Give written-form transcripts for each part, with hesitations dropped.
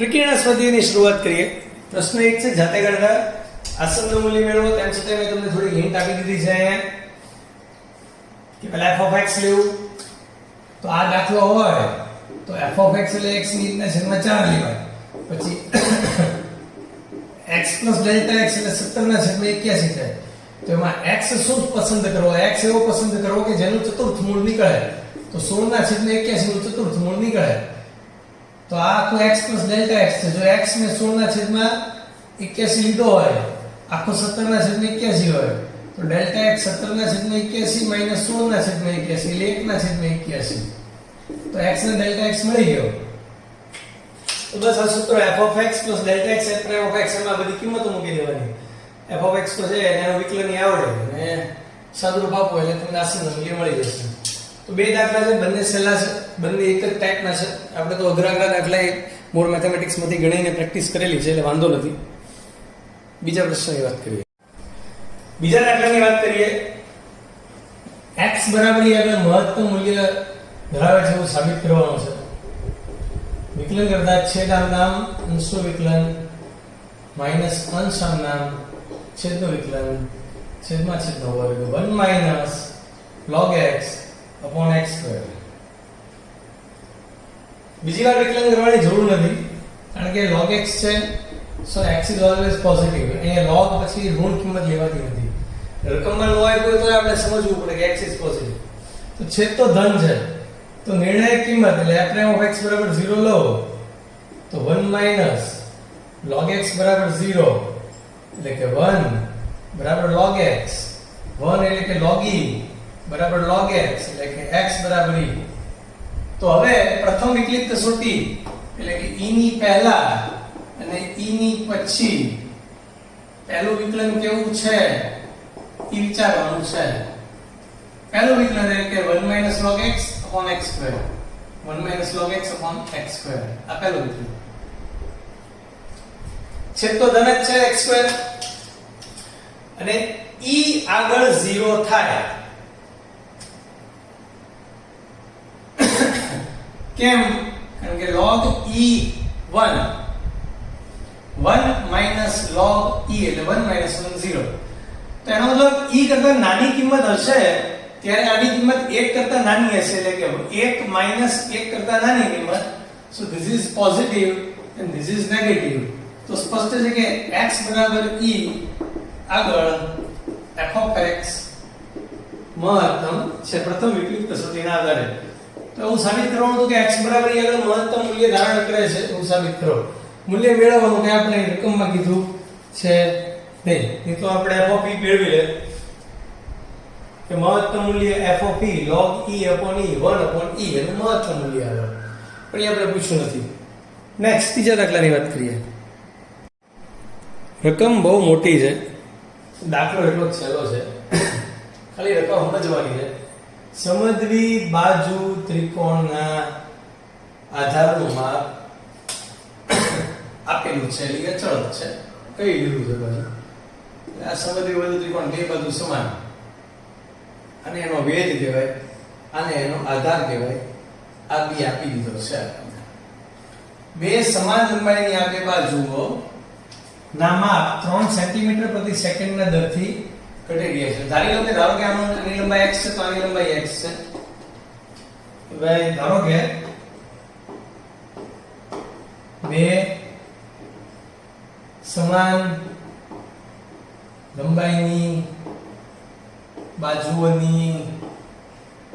વિકર્ણ સ્વાધ્યાયની શરૂઆત કરીએ. પ્રશ્ન 1 છે જાતે ગણતા આસનનું મૂલ્ય મેળવો. તેમ છતાં મેં તમને થોડી હિન્ટ આપી દીધી છે અહીંયા કે પહેલા f(x) લેવું. તો આ દાખલો હોય તો f(x) એટલે x ની રીતના છેદમાં 4 લેવાય. પછી x + Δx એટલે 17/81 થાય. તો એમાં x શું પસંદ કરવો? x એવો પસંદ કરવો કે જેનું ચતુર્થ મૂળ નીકળે. તો 16/81 નું ચતુર્થ મૂળ નીકળે. તો આ આખું x + Δx છે. જો x ને 16/81 લીધો હોય, આખો 17/81 હોય, તો Δx 17/81 - 16/81 એટલે 1/81. તો x ને Δx મળી ગયો. તો બસ આ સૂત્ર f(x + Δx f(x) એમાં બધી કિંમતો મૂકી દેવાની. f(x) તો છે એનો વિકલની આવડે અને સાદુરૂપ આપો એટલે તમને આસનનું મૂલ્ય મળી જશે. તો બે દાખલા છે, બંને સહેલા છે, બંને એક જ ટાઈપના છે. આપણે તો અઘરા દાખલા મોર મેથેમેટિક્સ માંથી ગણીને પ્રેક્ટિસ કરેલી છે એટલે વાંધો નથી. બીજા પ્રશ્નની વાત કરીએ. બીજા દાખલાની વાત કરીએ. x બરાબર આગળ મહત્તમ મૂલ્ય ધરાવે છે એવું સાબિત કરવાનું છે. વિકલન કરતા છેદ નામ અંશનું વિકલન માઈનસ અંશ નામ છેદનું વિકલન છેદમાં છેદનો વર્ગ 1 - log x upon x². બીજી વાર વિકલન કરવાની જરૂર નથી કારણ કે log x છે, સો x is always positive. અહીંયા log પછી ઋણ કિંમત લેવાતી નથી. રકમમાં હોય કોઈ તો આપણે સમજવું પડે કે x is positive. તો છેદ તો ધન છે, તો નિર્ણાયક કિંમત એટલે f(x) = 0 લો તો 1 - log x = 0 એટલે કે 1 = log x. 1 એટલે કે log e બરાબર log x એટલે કે x બરાબર e. તો હવે પ્રથમ વિકલિત કસોટી એટલે કે e ની પહેલા અને e ની પછી પહેલું વિકલન કેવું છે એ વિચારવાનું છે. પહેલું વિકલન એટલે કે 1 - log x upon x². 1 - log x upon x². આ પહેલું વિકલન. છેદ તો ધન જ છે x² અને e આગળ 0 થાય. કેમ? કારણ કે log e1 1 - log e એટલે 1 - 1 0. તો એનો મતલબ e કરતા નાની કિંમત હશે ત્યારે આની કિંમત 1 કરતા નાની હશે એટલે કે 1 - 1 કરતા નાની કિંમત. સો this is positive and this is negative. તો સ્પષ્ટ છે કે x બરાબર e આગળ f(x) મહત્તમ છે પ્રથમ વિકલિત કસોટીના આધારે. તો એવું સાબિત કરવાનું હતું કે x બરાબર e આગળ મહત્તમ મૂલ્ય ધારણ કરે છે એવું સાબિત કરો. મૂલ્ય મેળવવાનું કે આપણે રકમમાં કીધું છે નહીં તો આપણે f(e) મેળવી લે કે મહત્તમ મૂલ્ય f(e) log e upon e 1/e એનું મહત્તમ મૂલ્ય આવે. પણ એ આપણે પૂછ્યું નથી. નેક્સ્ટ ત્રીજા દાખલાની વાત કરીએ. રકમ બહુ મોટી છે, દાખલો એટલો જ સહેલો છે, ખાલી રકમ સમજવાની છે. સમદ્વિ બાજુ ત્રિકોણના આધારનું માપ આપેલું છે એટલે અચળ છે. કઈ લીધું છે બાજુ? આ સમદ્વિ બાજુ ત્રિકોણ બે બાજુ સમાન, અને એનો વેધ કહેવાય, આને એનો આધાર કહેવાય. આ બી આપી દીધો છે. બે સમાન લંબાઈની આ બે બાજુઓ ના માપ 3 સેન્ટીમીટર પ્રતિ સેકન્ડના દરથી ઘટી રહ્યા છે. ધારો કે આની લંબાઈ x છે તો આની લંબાઈ x છે. ભાઈ ધારો કે બે સમાન લંબાઈની બાજુઓની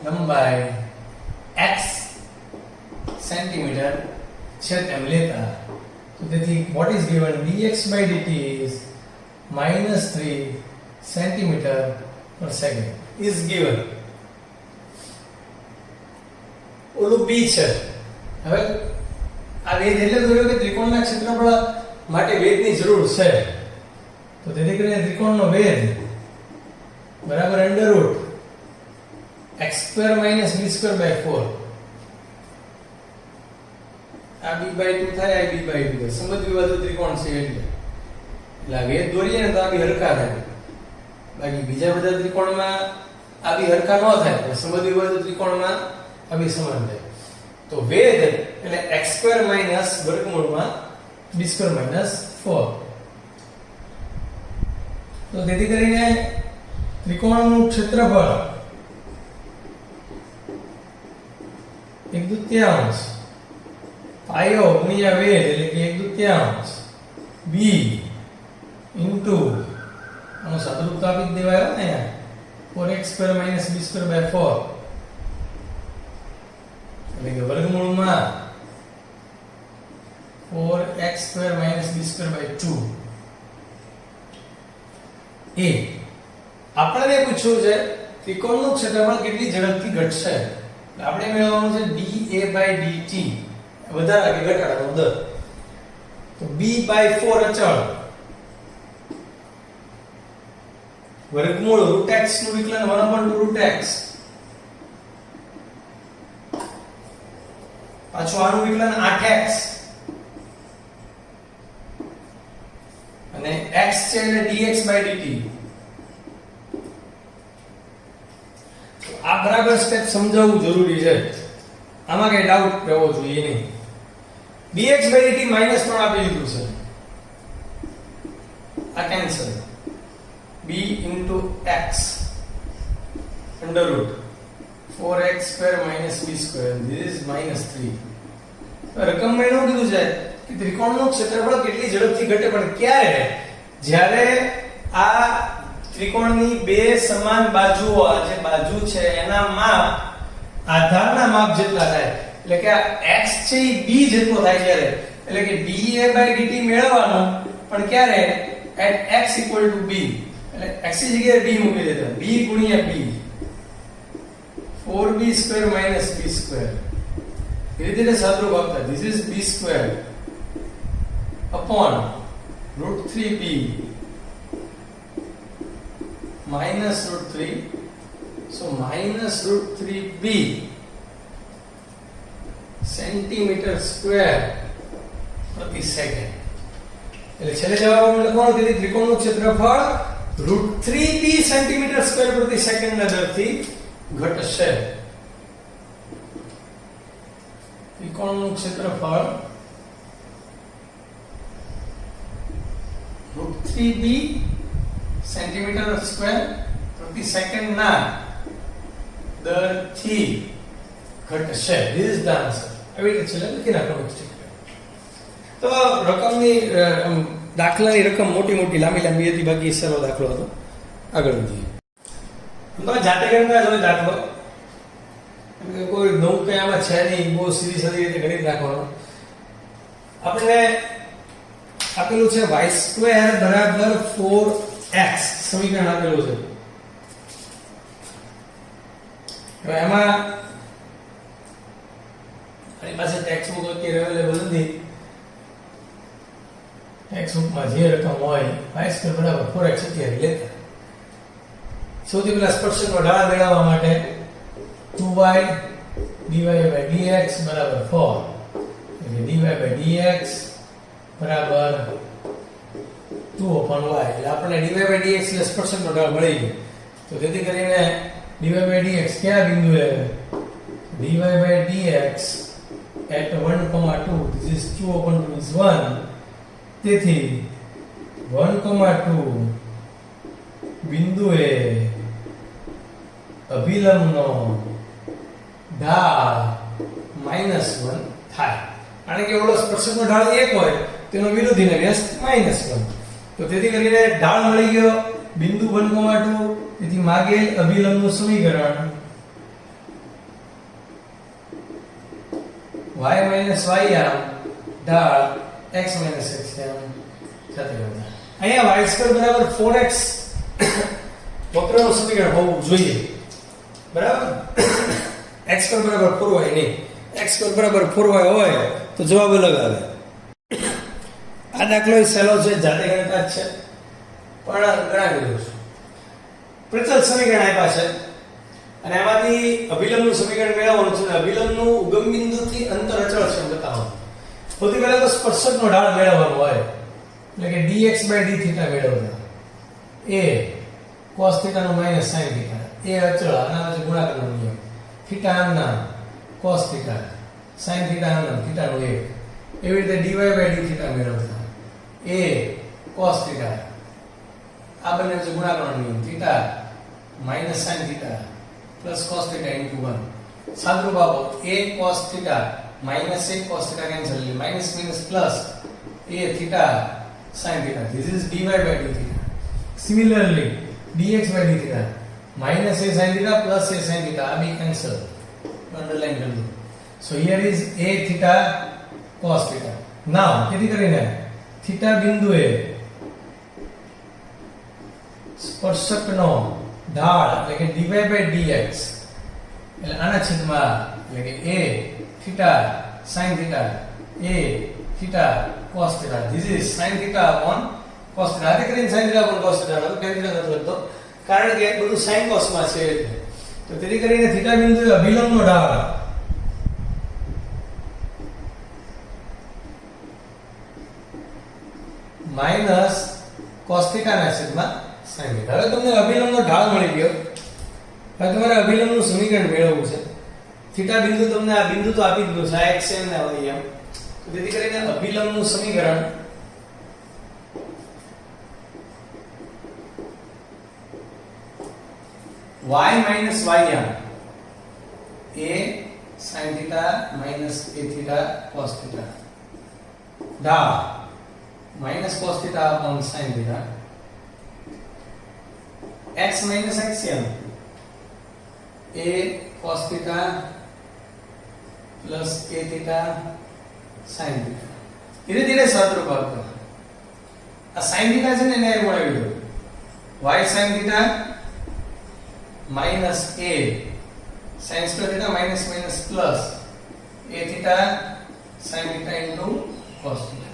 લંબાઈ x સેન્ટીમીટર છે તેમ લેતા. તો તેથી what is given dx/dt is -3 cm/s is given. ઓલું b છે. હવે આ વેધ એટલે જોયો કે ત્રિકોણના ક્ષેત્રફળ માટે વેધની જરૂર છે. તો તેથી કરીને ત્રિકોણનો વેધ બરાબર √x² - b²/4. આ b/2 થાય, આ b/2 થાય. સમદ્વિ બાજુ ત્રિકોણ છે એટલે આ વેધ દોરીએ ને તો આ બી હરખા થાય. બાકી બીજા બધા ત્રિકોણમાં આ બી હરખા ન થાય. સમદ્વિ બાજુ ત્રિકોણમાં આ બી સમાન થાય. તો વેધ એટલે x² - વર્ગમૂળમાં b સ્ક્વેર માઈનસ 4. તો તેથી કરીને ત્રિકોણનું ક્ષેત્રફળ 1/2 પાયો ગુણ્યા વેધ એટલે કે 1/2 b ઇન્ટુ આનો સાદુરૂપ તો આપી જ દેવાયો ને યાર 4x square minus b square by 4 એટલે કે વર્ગમૂળમાં 4x square minus b square by 2. એ આપણને પૂછ્યું છે ત્રિકોણનું ક્ષેત્રફળ કેટલી ઝડપથી ઘટશે. આપણે મેળવવાનું છે dA dt વધારા કે ઘટાડાનો દર. તો b/4 અચળ વર્ગમૂળ √x નું વિકલન 1/√x પાછું આનું વિકલન 8x અને x છે એટલે dx/dt. આ બરાબર સ્ટેપ સમજાવવું જરૂરી છે, આમાં કઈ ડાઉટ રહેવો જોઈએ નહીં. dx/dt -3 આપી દીધું છે, આ cancel. b * x √ 4x square minus b square, this is -3. તો રકમમાં એવું કીધું છે કે ત્રિકોણનું ક્ષેત્રફળ કેટલી ઝડપથી ઘટે, પણ ક્યારે? જ્યારે આ ત્રિકોણની બે સમાન બાજુઓ, આ જે બાજુ છે એના માપ આધારના માપ જેટલા થાય, એટલે કે આ x છે એ b જેટલો થાય ત્યારે, એટલે કે dA/dt મેળવવાનો પણ ક્યારે? at x = b, એટલે x ની જગ્યાએ b મૂકી દેતા, b ગુણ્યા b 4b square minus b square. ધીરે ધીરે સાદુરૂપ આપતા, this is b square upon √3b minus √3, so minus √3b centimeter square પ્રતિ સેકન્ડ. એટલે છેલ્લે જવાબમાં લખવાનું તેથી ત્રિકોણનું ક્ષેત્રફળ √3b સેન્ટીમીટર સ્ક્વેર પ્રતિ સેકન્ડના દરથી ઘટશે. ત્રિકોણનું ક્ષેત્રફળ √3b સેન્ટીમીટર સ્ક્વેર પ્રતિ સેકન્ડના દરથી ઘટશે. This is the answer. આવી રીતે છેલ્લે લખી નાખવાનું છે. તો રકમની દાખલાની રકમ મોટી લાંબી હતી, બાકી સરળ દાખલો હતો. આગળ વધીએ. તમે જાતે ગણતા જો દાખલો, કોઈ નવું કઈ આમાં છે નહીં, બહુ સીધી સાદી રીતે ગણિત નાખવાનું. આપણે આપેલું છે y² = 4x સમીકરણ આપેલું છે. હવે એમાં મારી પાસે ટેક્સ્ટ બુક અત્યારે અવેલેબલ નથી. ટેક્સ્ટ બુકમાં જે રકમ હોય y² = 4x અત્યારે લેતા. સૌથી પહેલા સ્પર્શકનો ઢાળ મેળવવા માટે 2y dy/dx = 4, એટલે dy/dx બરાબર 2/y. એટલે આપણને dy/dx એટલે સ્પર્શકનો ઢાળ મળી ગયો. તો તેથી કરીને dy/dx કયા બિંદુએ? dy/dx at 1,2, this is 2/2 is 1. તેથી 1,2 બિંદુએ અભિલંબનો ઢાળ -1 થાય. કારણ કે ઓલો સ્પર્શકનો ઢાળ 1 હોય, તેનો વિરોધીને વ્યસ્ત -1. તો તેથી કરીને ઢાળ મળી ગયો બિંદુ 1,2. તેથી માગેલ અભિલંબનું સમીકરણ y - y આમ ઢાળ x - x આમ સાથે હતા. અહીંયા y² = 4x વક્રનું સમીકરણ હોવું જોઈએ, બરાબર? x² = 4y નહીં, x² = 4y હોય તો જવાબ અલગ આવે. આ દાખલો સહેલો છે, જાતે ગણતા જ છે, પણ ગણાવી દઉં છું. પ્રચલ સમીકરણ આપ્યા છે અને એમાંથી અભિલંબનું સમીકરણ મેળવવાનું છે. અભિલંબનું ઉગમ બિંદુથી અંતર અચળ છે બતાવવાનું. સૌથી પહેલા તો સ્પર્શકનો ઢાળ મેળવવાનો હોય, એટલે કે dx/dθ મેળવવાનો. a cos θ no - sin θ, a અચળ, આના વચ્ચે ગુણાકારનો નિયમ. θ આના cos θ, sin θ આના θ નો 1. એવી રીતે dy by d થીટા મેળવતા a cos થીટા આ બંને વચ્ચે ગુણાકારનો નિયમ theta minus sin theta plus cos theta into 1 સાદરૂપ આપો a cos theta minus a cos theta cancel એટલે minus minus plus a theta sin theta this is dy by d theta similarly dx by d theta minus a sin theta plus a sin theta આ બી cancel underline કરી દો so here is a theta cos theta નાઉ કેથી કરીને theta બિંદુએ સ્પર્શકનો ઢાળ એટલે કે dy by dx એટલે આના છેદમાં એટલે કે a theta sin theta a theta cos theta this is sin theta upon cos theta આ કરીને sin theta upon cos theta તો કેવી રીતે નથી લખતો કારણ કે બધું sin cos માં છે તો તેથી કરીને થીટા બિંદુએ અભિલંબનો ઢાળ માઈનસ cos થીટા ના છેદમાં sin થીટા હવે તમને અભિલંબનો ઢાળ મળી ગયો હવે તમારે અભિલંબનું સમીકરણ મેળવવું છે થીટા બિંદુ તમને આ બિંદુ તો આપી દીધું છે x m ને y m તો તેથી કરીને અભિલંબનું સમીકરણ y minus ym a sin theta minus a theta cos theta ઢાળ minus cos theta upon sin theta x minus xm a cos theta plus a theta sin theta ધીરે ધીરે સાદરૂપ આપો આ sin theta છે ને એને બનાવી દો y sin theta minus a sin square theta minus minus plus a theta sin theta into cos theta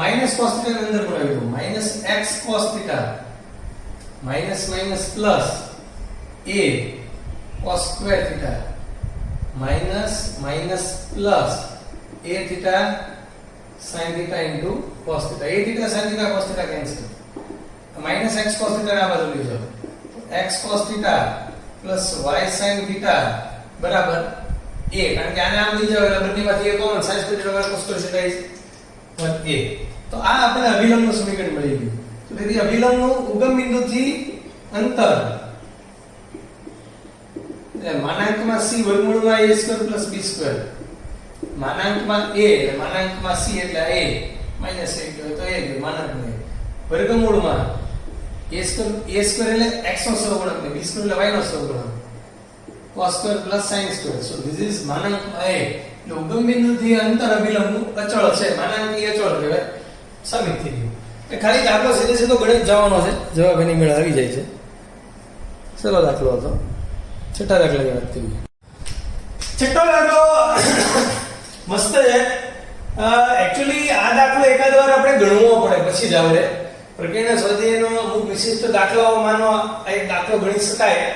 minus cos theta ની અંદર બનાવી દો minus x cos theta minus minus plus a cos square theta minus minus plus a theta sin theta into cos theta a theta sin theta cos theta cancel minus x cos theta ના બાજુ લઈ જાઓ x cos theta plus y sin theta બરાબર a કારણ કે આને આમ લઈ જાવ એટલે બંનેમાંથી a common sin square theta cos square theta is 1a તો આ આપણે અભિલંબનું સમીકરણ મળી ગયું તો તેથી અભિલંબનું ઉગમ બિંદુથી અંતર એટલે માનાંકમાં c વર્ગમૂળમાં a square plus b square માનાંકમાં a એટલે માનાંકમાં c એટલે a માઈનસ a કહેવાય તો a માનાંકમાં વર્ગમૂળમાં a સ્ક્વેર એટલે x નો સહગુણક ને b સ્ક્વેર એટલે y નો સહગુણક cos square plus sin square so this is માનાંકમાં a એટલે ઉગમ બિંદુથી અંતર અભિલંબનું અચળ છે માનાંકી અચળ કહેવાય સાબિત થઈ ગયું એ ખાલી દાખલો સીધે સીધો ગણિત જવાનો છે જવાબ એની મેળ આવી જાય છે ચલો દાખલો હતો છઠ્ઠા દાખલાની વાત કરીએ છઠ્ઠો દાખલો મસ્ત છે એક્ચ્યુઅલી આ દાખલો એકાદ વાર આપણે ગણવો પડે પછી જ આવડે પ્રક્રિયાના સ્વાધ્યાયનો અમુક વિશિષ્ટ દાખલાઓમાંનો એક દાખલો ગણી શકાય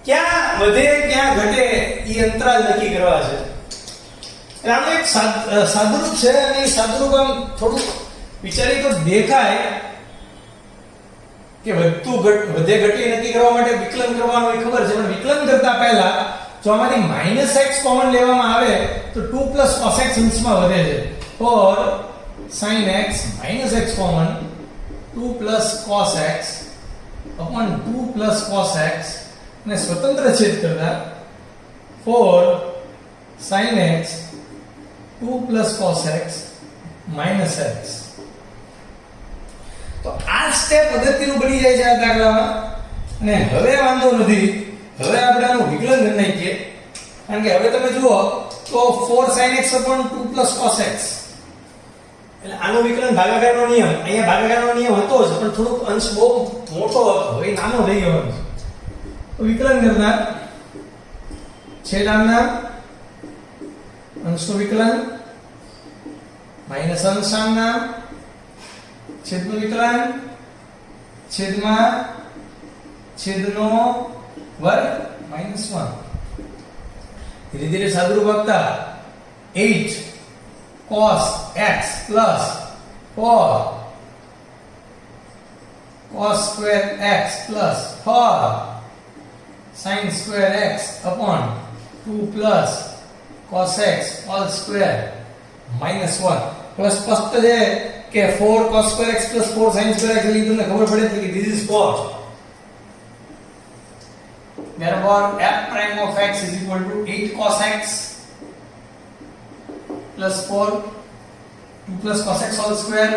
ક્યાં વધે ક્યાં ઘટે એ અંતરાલ નક્કી કરવા છે એટલે આનું એક સાદુરૂપ છે અને એ સાદુરૂપ આમ થોડું વિચારી તો દેખાય કે વધે ઘટે નક્કી કરવા માટે વિકલન કરવાનું એ ખબર છે પણ વિકલન કરતા પહેલા જો આમાંથી -x કોમન લેવામાં આવે તો 2 cos x અંશમાં વધે છે or sin x minus x common 2 cos x upon 2 cos x ને સ્વતંત્ર છેદ કરતા 4 sin x 2 cos x minus x તો આ સ્ટેપ પદ્ધતિનું બની જાય છે આ દાખલામાં અને હવે વાંધો નથી હવે આપણે આનું વિકલન કરી નાખીએ કારણ કે હવે તમે જુઓ તો 4 sin x upon 2 cos x એટલે આનો વિકલન ભાગાકારનો નિયમ અહીંયા ભાગાકારનો નિયમ હતો જ પણ થોડુંક અંશ બહુ મોટો હતો હવે નાનો થઈ ગયો છે તો વિકલન કરતા છેદાના અંશનું વિકલન માઈનસ અંશાંગના છેદનું વિકલન છેદમાં છેદનો વર્ગ -1 ધીરે ધીરે સાદુરૂપ આપતા 8 cos x plus 4 cos square x plus 4 sin square x upon 2 plus cos x all square minus 1 plus स्पष्ट है कि 4 cos square x plus 4 sin square x એટલે તમને ખબર પડે છે કે this is 4 therefore f prime of x is equal to 8 cos x plus 4 2 plus cos x all square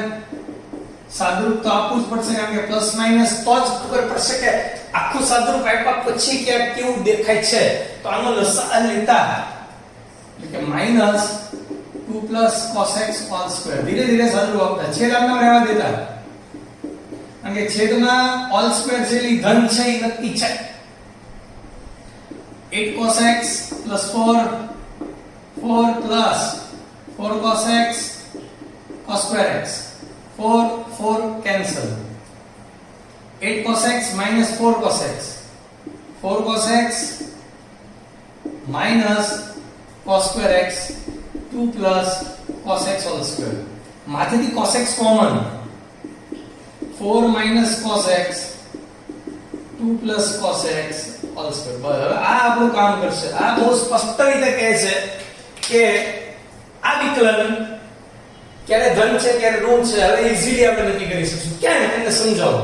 સાદુરૂપ તો આપવું જ પડશે કારણ કે પ્લસ માઈનસ તો જ ખબર પડશે કે આખું સાદુરૂપ આપ્યા પછી કે કેવું દેખાય છે તો આનો લસાઅ લેતા એટલે કે minus 2 plus cos x all square ધીરે ધીરે સાદુરૂપ આપતા છેદમાં રહેવા દેતા કારણ કે છેદમાં all square છે એ ધન છે એ નક્કી છે 8 cos x plus 4 plus 4 cos x cos square x 4 cancel 8 cos x minus 4 cos x 4 cos x minus cos square x 2 plus cos x all square માથેથી cos x common 4 minus cos x 2 plus cos x all square બરાબર આ આપણું કામ કરશે આ બહુ સ્પષ્ટ રીતે કહે છે કે આ વિકલન ક્યારે ધન છે ક્યારે ઋણ છે હવે ઈઝીલી આપણે નક્કી કરી શકીશું કેમ તમને સમજાવો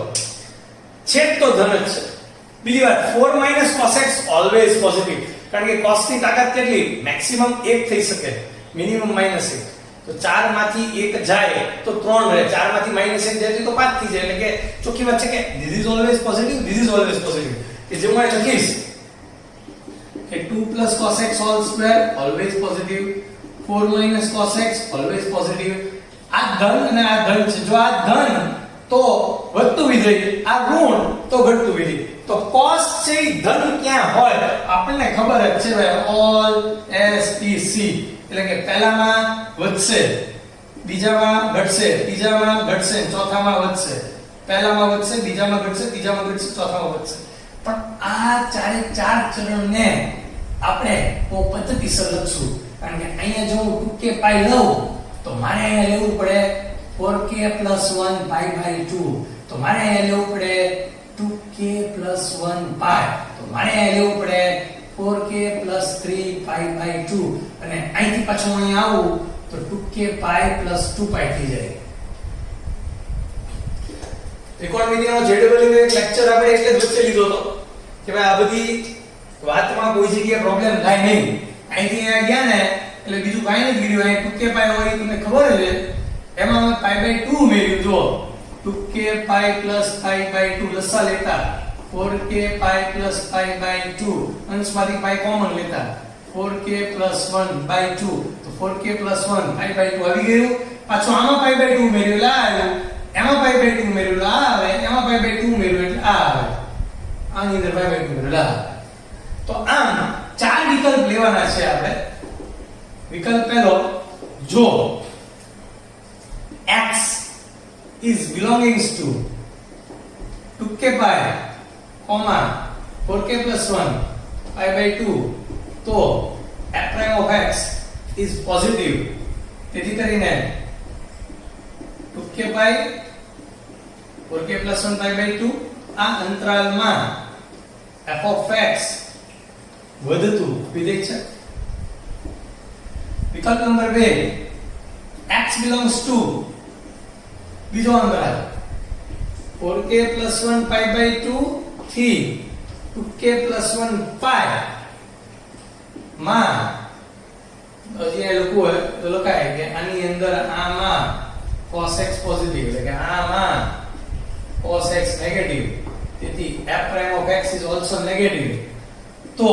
છેદ તો ધન જ છે બીજી વાત 4 minus cos x always positive કારણ કે cos ની તાકાત કેટલી મેક્સિમમ 1 થઈ શકે મિનિમમ -1 તો 4 માંથી 1 જાય તો 3 રહે 4 માંથી -1 જાય તો 5 થઈ જાય એટલે કે ચોખ્ખી વાત છે કે this is always positive કે જે હું લખીશ કે 2 plus cos x all square always positive 4 minus cos x always positive આ ધન અને આ ધન છે જો આ ધન તો વધતું વિધેય આ ઋણ તો ઘટતું વિધેય તો cos છે ધન ક્યાં હોય આપણને ખબર જ છે ભાઈ all s t c એટલે કે પહેલામાં વધશે બીજામાં ઘટશે ત્રીજામાં ઘટશે ચોથામાં વધશે પહેલામાં વધશે બીજામાં ઘટશે ત્રીજામાં ઘટશે ચોથામાં વધશે પણ આ ચારે ચાર ચરણને આપણે ઓ પદ્ધતિસર લખશું કારણ કે અહીંયા જો હું 2k પાઈ લઉં તો મારે અહીંયા લેવું પડે 4k 1 પાઈ બાય 2 તો મારે અહીંયા લેવું પડે 2k 1 પાઈ તો મારે અહીંયા લેવું પડે 4k 3 પાઈ બાય 2 અને અહીંથી પાછું અહીંયા આવું તો 2k પાઈ 2 પાઈ થઈ જાય ત્રિકોણમિતિનો જેડબલ્યુ નો એક લેક્ચર આપણે એટલે જ વચ્ચે લીધો હતો કે ભાઈ આ બધી વાતમાં કોઈ જગ્યાએ પ્રોબ્લેમ થાય નહીં અહીંથી અહીંયા ગયા ને એટલે બીજું કાઈ નથી કીધું અહીં 2k પાઈ હોય તમને ખબર જ છે એમાં મેં પાઈ બાય 2 ઉમેર્યું જો 2k પાઈ 5 બાય 2 લસા લેતા 4k pi 5 by 2 અંશમાંથી pi common લેતા 4k 1 બાય 2 તો 4k 1 પાઈ બાય 2 આવી ગયું પાછું આમાં પાઈ બાય 2 ઉમેર્યું એટલે આ આવ્યું એમાં પાઈ બાય 2 ઉમેર્યું એટલે આ આવે એમાં પાઈ બાય 2 ઉમેર્યું એટલે આ આવે આની અંદર પાઈ બાય 2 ઉમેર્યું એટલે આ તો આમ ચાર વિકલ્પ લેવાના છે આપણે વિકલ્પ પહેલો જો x is belonging to 2k pi, 4k plus 1 pi by 2 તો f prime of x is positive તેથી કરીને 2k pi 4k plus 1 pi by 2 આ અંતરાલમાં f of x વધતું વિધેય છે વિકલ્પ નંબર 2 x belongs to બીજો અંતરાલ 4k plus 1 pi by 2 થી 2k plus 1 pi માં હજી આ લખવું હોય તો લખાય કે આની અંદર આમાં cos x પોઝિટિવ એટલે કે આમાં cos x નેગેટિવ તેથી f prime of x is also negative તો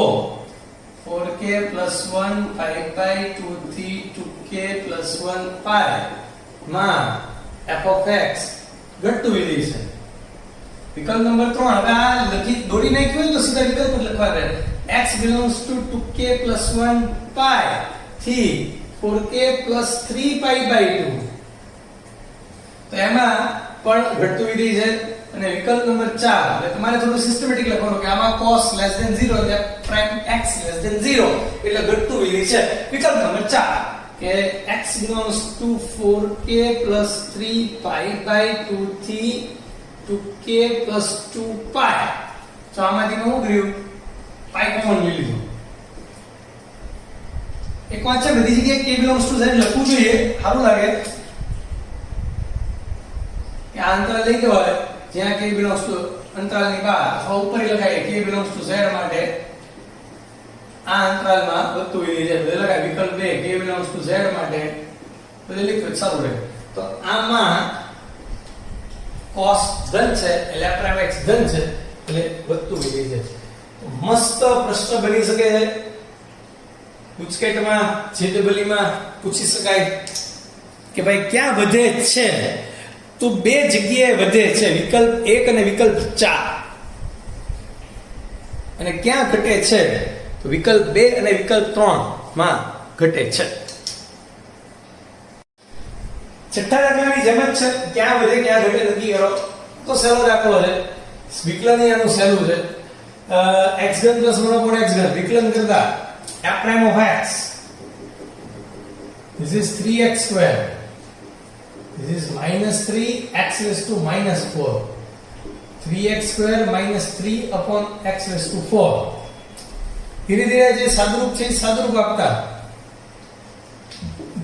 4k plus 1 pi by 2 થી 2k plus 1 pi માં f of x ઘટતું વિધેય છે વિકલ્પ નંબર 3 હવે આ લખી દોડી નાખ્યું તો સીધા વિકલ્પ લખવા રહે x belongs to 2k plus 1 pi થી 4k plus 3 pi by 2 તો એમાં પણ ઘટતું વિધેય છે અને વિકલ્પ નંબર 4 એટલે તમારે થોડું સિસ્ટમેટિક લખવાનું કે આમાં cos less than 0 એટલે prime x less than 0 એટલે ઘટતું વિધેય છે વિકલ્પ નંબર 4 કે x belongs to 4k plus 3 pi by 2 થી 2k plus 2 pi તો આમાંથી શું કર્યું પાઈ કોમન લઈ લીધું એક વાત છે બધી જગ્યાએ k belongs to z લખવું જોઈએ, સારું લાગે કે આ અંતરાલ લઈ જવાય જ્યાં k belongs to અંતરાલની બહાર અથવા ઉપર લખાય k belongs to z માટે આ અંતરાલમાં વધતું વિધેય છે બધે લખાય. વિકલ્પ 2 k belongs to z માટે બધે લખ્યું સારું રહે. તો આમાં cos ધન છે એટલે પ્રાઇમ x ધન છે એટલે વધતું વિધેય છે. મસ્ત પ્રશ્ન બની શકે છે, ગુજકેટમાં જેડબલીમાં પૂછી શકાય કે ભાઈ ક્યાં વધે છે, તો બે જગ્યાએ વધે છે, વિકલ્પ 1 અને વિકલ્પ 4. અને ક્યાં ઘટે છે, તો વિકલ્પ 2 અને વિકલ્પ 3 માં ઘટે છે. છઠ્ઠા દાખલાની જેમ જ છે, ક્યાં વધે ક્યાં ઘટે નક્કી કરો. તો સહેલો દાખલો છે, વિકલનની આનું સહેલું છે. x ઘન + 1 x ઘન વિકલન કરતા f prime of x, this is 3x square, this is -3x raised to -4, 3x square -3 upon x raised to 4. ધીરે ધીરે જે સાદુરૂપ છે સાદુરૂપ આપતા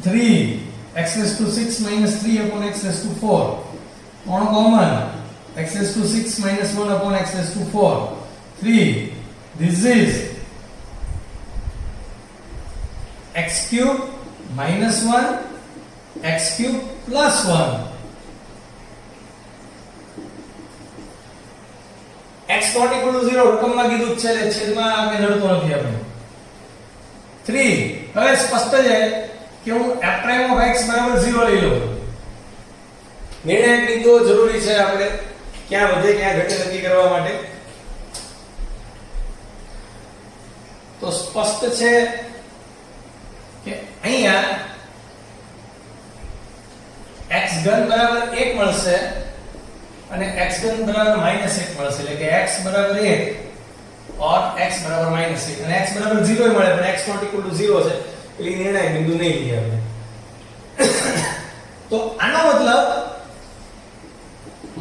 3x raised to 6 -3 upon x raised to 4, ત્રણ common x raised to 6 -1 upon x raised to 4, 3, this is x cube -1 x cube plus 1. x not equal to 0 રકમમાં કીધું છે એટલે છેદમાં આપણે નડતો નથી આપણે. 3 હવે સ્પષ્ટ છે કે હું f prime of x બરાબર 0 લઈ લઉં. નિર્ણાયક બિંદુઓ જરૂરી છે આપણે ક્યાં વધે ક્યાં ઘટે નક્કી કરવા માટે. તો સ્પષ્ટ છે કે અહીંયા x ઘન બરાબર 1 મળશે અને x ઘન બરાબર -1 મળશે, એટલે કે x બરાબર 1 और x બરાબર -1 અને x બરાબર 0 મળે પણ x not equal to 0 છે એટલે નિર્ણાયક બિંદુ નહીં લઈએ આપણે. તો આનો મતલબ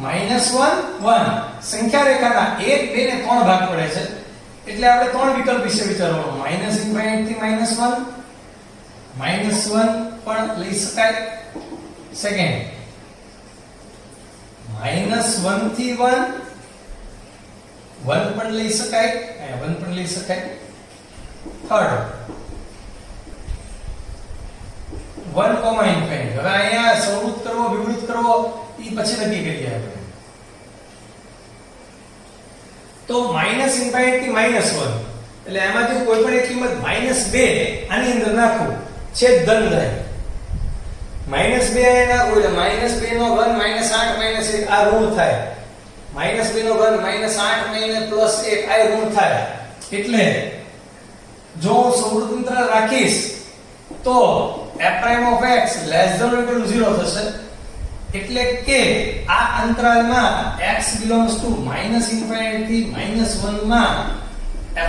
-1 1 સંખ્યા રેખાના 1 2 ને 3 ભાગ પડે છે એટલે આપણે ત્રણ વિકલ્પ વિશે વિચારવાનું. -∞ થી -1 -1 પણ લઈ શકાય. સેકન્ડ -1 થી 1 1 પણ લઈ શકાય, અહીંયા 1 પણ લઈ શકાય. થર્ડ 1, ∞. હવે અહીંયા સંવૃત કરવો વિવૃત કરવો એ પછી નક્કી કરીએ આપણે. તો -∞ થી -1 એટલે એમાંથી કોઈ પણ એક કિંમત -2 આની અંદર નાખો છેદ ધન થાય. -2 અહીંયા નાખો એટલે -2 નો ઘન -8 -1 આ ઋણ થાય. -2 નો ઘન -8 +1 આ ઋણ થાય. એટલે જો હું સ્વતંત્ર રાખીશ તો f prime of x less than or equal to 0 થશે. એટલે કે આ અંતરાલમાં x belongs to -∞ થી -1 માં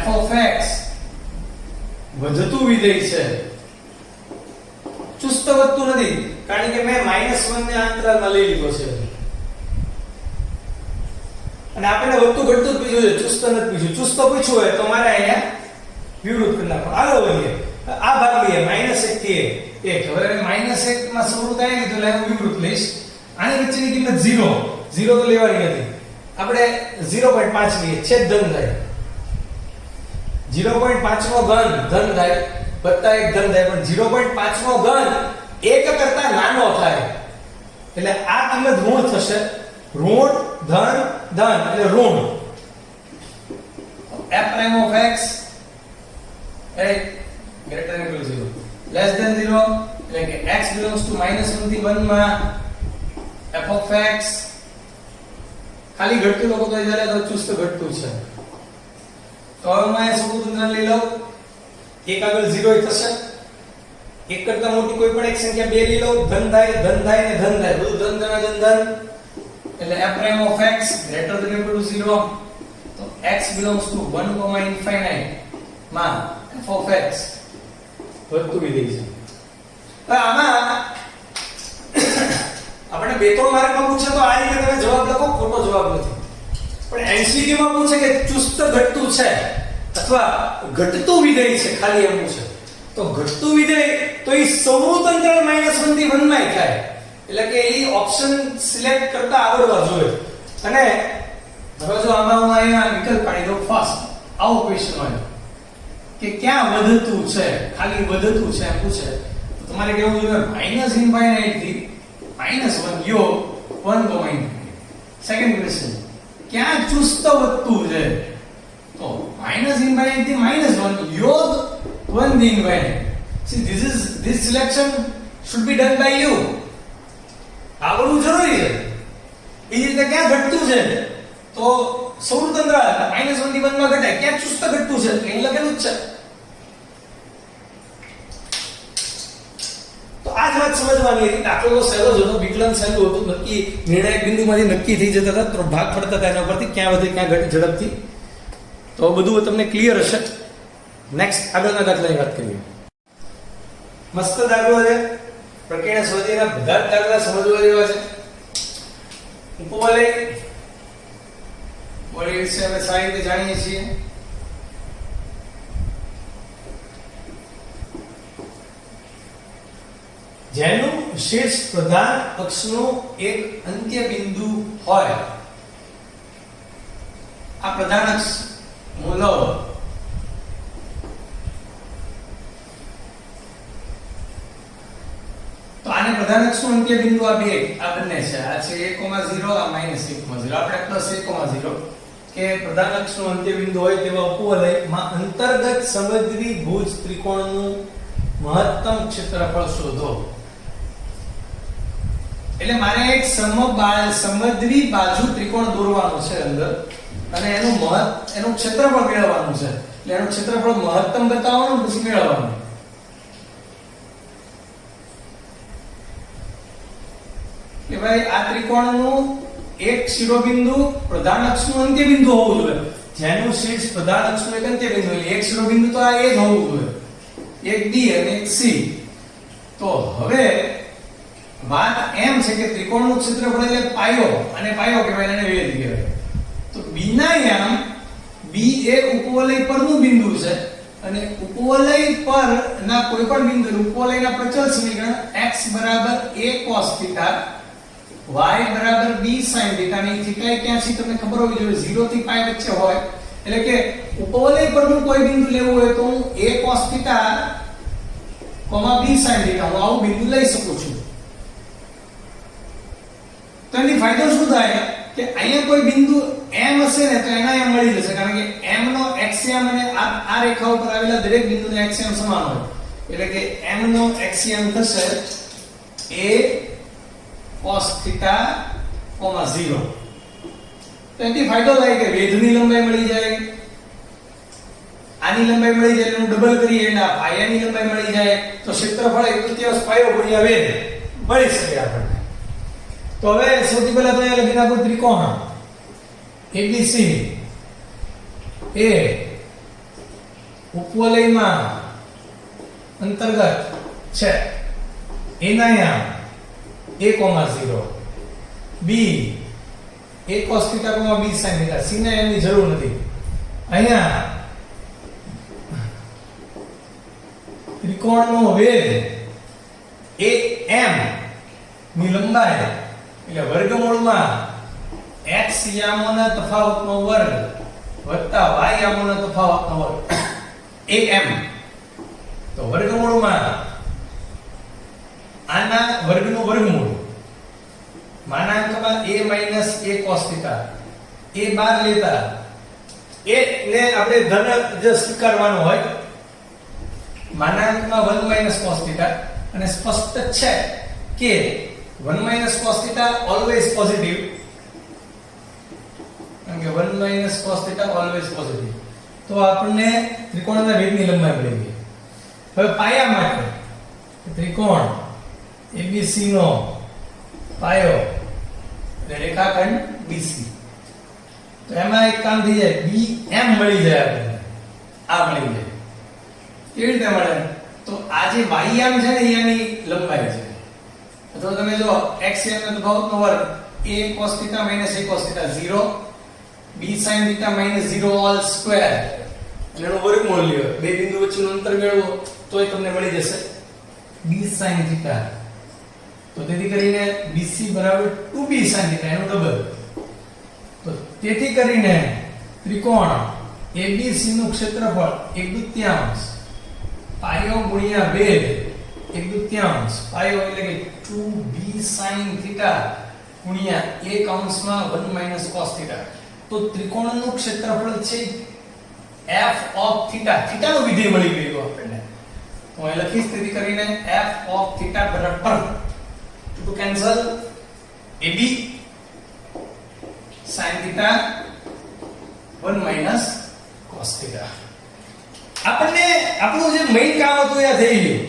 f of x વધતું વિધેય છે, ચુસ્ત વધતું નથી, કારણ કે મેં -1 ને અંતરાલમાં લઈ લીધો છે અને આપણને વધતું ઘટતું જ પૂછ્યું છે, ચુસ્ત નથી પૂછ્યું. ચુસ્ત પૂછ્યું હોય તો મારે અહીંયા વિવૃત કરી નાખો. આગળ વધીએ, આ ભાગ લઈએ -1 થી 1. હવે -1 માં સ્વરૂપ આવી લીધું એટલે હું વિવૃત લઈશ. આની વચ્ચેની કિંમત 0 તો લેવાની નથી, આપણે 0.5 લઈએ, છેદ ધન થાય. 0.5 નો ઘન ધન થાય વત્તા 1 ધન થાય, પણ 0.5 નો ઘન 1 કરતા નાનો થાય એટલે આ કિંમત ઋણ થશે. ઋણ ધન ધન એટલે ઋણ. f prime of x greater than equal to 0 less than 0 એટલે કે x belongs to -1 થી 1 માં f of x ખાલી ઘટતું લોકો તો જ્યારે તો ચુસ્ત ઘટતું છે. તો હવે હું સ્વતંત્ર લઈ લઉં, એક આગળ 0 થશે, એક કરતા મોટી કોઈ પણ એક સંખ્યા 2 લઈ લઉં, ધન થાય ને ધન થાય, બધું ધન એટલે f prime of x greater than equal to 0. તો x belongs to 1, ∞ માં f of x વધતું વિધેય છે. હવે આમાં આપણે 2-3 માર્કમાં પૂછે તો આ રીતે તમે જવાબ લખો, ખોટો જવાબ નથી. પણ MCQ માં પૂછે કે ચુસ્ત ઘટતું છે અથવા ઘટતું વિધેય છે, ખાલી એમ પૂછે તો ઘટતું વિધેય તો એ સમૃદ્ધ અંતરાલ -1 થી 1 માં થાય, એટલે કે એ ઓપ્શન સિલેક્ટ કરતા આવડવા જોઈએ. અને હવે જો આમાં હું અહીંયા વિકલ્પ પાડી દઉં ફર્સ્ટ, આવો ક્વેશ્ચન હોય કે ક્યાં વધતું છે, ખાલી વધતું છે એમ પૂછે તો તમારે કેવું જોઈએ -∞ થી -1 યોગ 1, સેકન્ડ ક્વેશ્ચન ક્યાં ચુસ્ત વધતું છે તો -∞ થી -1 યોગ 1 see this selection should be done by you. આવડવું જરૂરી છે. એ રીતે ક્યાં ઘટતું છે તો સમૃદ્ધ અંતરાલ -1 થી 1 માં ઘટાય, ક્યાં ચુસ્ત ઘટતું છે તો અહીં લખેલું જ છે. તો આ જ વાત સમજવાની હતી. દાખલો તો સહેલો જ હતો, વિકલન સહેલું હતું, નક્કી નિર્ણાયક બિંદુમાંથી નક્કી થઈ જતા હતા, તો ભાગ પડતા હતા એના પરથી ક્યાં વધે ક્યાં ઘટે ઝડપથી. તો બધું તમને ક્લિયર હશે. નેક્સ્ટ આગળના દાખલાની વાત કરીએ. મસ્ત દાખલો છે, પ્રકીર્ણ સ્વાધ્યાયના બધા જ દાખલા સમજવા જેવા છે. ઉપવલય વળી વિશે અમે સારી રીતે જાણીએ છીએ. જેનું શીર્ષ પ્રધાન અક્ષનું એક અંત્ય બિંદુ હોય. આ પ્રધાન અક્ષ મૂલો તો આને પ્રધાન અક્ષનું અંત્ય બિંદુ આ બે આ બંને છે. આ છે 1,0 આ -1,0. આપણે +1,0 કે પ્રધાન અક્ષનું અંત્ય બિંદુ હોય તેવા ઉપવલયમાં અંતર્ગત સમદ્વિ ભુજ ત્રિકોણનું મહત્તમ ક્ષેત્રફળ શોધો. એટલે મારે એક સમદ્વિ બાજુ ત્રિકોણ દોરવાનું છે અંદર અને એનું ક્ષેત્રફળ મેળવવાનું છે. એટલે એનું ક્ષેત્રફળ મહત્તમ બતાવવાનું પછી મેળવવાનું. કે ભાઈ આ ત્રિકોણનું એક શિરોબિંદુ પ્રધાન અક્ષનું અંત્ય બિંદુ હોવું જોઈએ. જેનું શીર્ષ પ્રધાન અક્ષનું એક અંત્ય બિંદુ, એટલે એક શિરોબિંદુ તો આ એ જ હોવું જોઈએ, એક B અને એક C. તો હવે વાત એમ છે કે ત્રિકોણનું ક્ષેત્રફળ એટલે પાયો, અને પાયો કહેવાય એને વેધ કહેવાય. તો B ના યામ B એ ઉપવલય પરનું બિંદુ છે અને ઉપવલય પર ના કોઈ પણ બિંદુ ઉપવલયના પ્રચલ સમીકરણ x a cos θ y b sin θ ની થીટા ક્યાં છે તમને ખબર હોવી જોઈએ, 0 થી π વચ્ચે હોય. એટલે કે ઉપવલય પરનું કોઈ બિંદુ લેવું હોય તો હું a cos θ, b sin θ હું આવું બિંદુ લઈ શકું છું. તો એની ફાયદો શું થાય કે અહીંયા કોઈ બિંદુ m હશે ને તો એના એમ મળી જશે, કારણ કે m નો એક્સિયમ અને આ રેખા ઉપર આવેલા દરેક બિંદુનો એક્સિયમ સમાન હોય. એટલે કે m નો એક્સિયમ થશે a cos θ, 0. તો એથી ફાયદો થાય કે વેધની લંબાઈ મળી જાય, આની લંબાઈ મળી જાય, એનું ડબલ કરીએ એટલે આ પાયાની લંબાઈ મળી જાય, તો ક્ષેત્રફળ 1/3 પાયો ગુણ્યા વેધ મળી શકે આપણને. તો હવે સૌથી પહેલા તો અહીંયા લખી નાખો ત્રિકોણ ABC એ ઉપવલયમાં અંતર્ગત છે. એના યામ a, 0 b a cos θ, b sin θ. c ના એની જરૂર નથી. અહીંયા ત્રિકોણનો વેધ am ની લંબાઈ એટલે વર્ગમૂળમાં x યામોના તફાવતનો વર્ગ વત્તા y યામોના તફાવતનો વર્ગ am. તો વર્ગમૂળમાં આના વર્ગનું વર્ગમૂળ માનાંકમાં a cos θ, a બાદ લેતા a ને આપણે ધન જ સ્વીકારવાનો હોય, માનાંકમાં 1 cos θ. અને સ્પષ્ટ છે કે 1 cos θ always positive, કારણ કે 1 cos θ always positive. તો આપણને ત્રિકોણના વેધની લંબાઈ મળી ગઈ. હવે પાયા માટે ત્રિકોણ ABC નો પાયો એટલે રેખાખંડ BC. તો એમાં એક કામ થઈ જાય, BM મળી જાય આપણને, આ મળી જાય. કેવી રીતે મળે? તો આ જે y યામ છે ને અહીંયાની લંબાઈ છે. તો તમે જો x યામ નો તફાવતનો વર્ગ a cos θ - a cos θ 0, b sin θ - 0 all square અને એનો વર્ગમૂળ લ્યો, બે બિંદુ વચ્ચેનું અંતર મેળવો તોય તમને મળી જશે b sin θ. તો તેથી કરીને BC બરાબર 2b sin θ એનું ડબલ. તો તેથી કરીને ત્રિકોણ ABC નું ક્ષેત્રફળ 1/2 પાયો ગુણ્યા ભેદ 1/2 પાયો એટલે કે 2b sin θ ગુણ્યા a કૌંસમાં 1 cos θ. તો ત્રિકોણનું ક્ષેત્રફળ છે f of θ. θ નું વિધેય મળી ગયું આપણને. તો અહીં લખીશ તેથી કરીને f of θ બરાબર to cancel ab sin θ 1 cos θ. આપણને આપણું જે મેઈન કામ હતું એ થઈ ગયું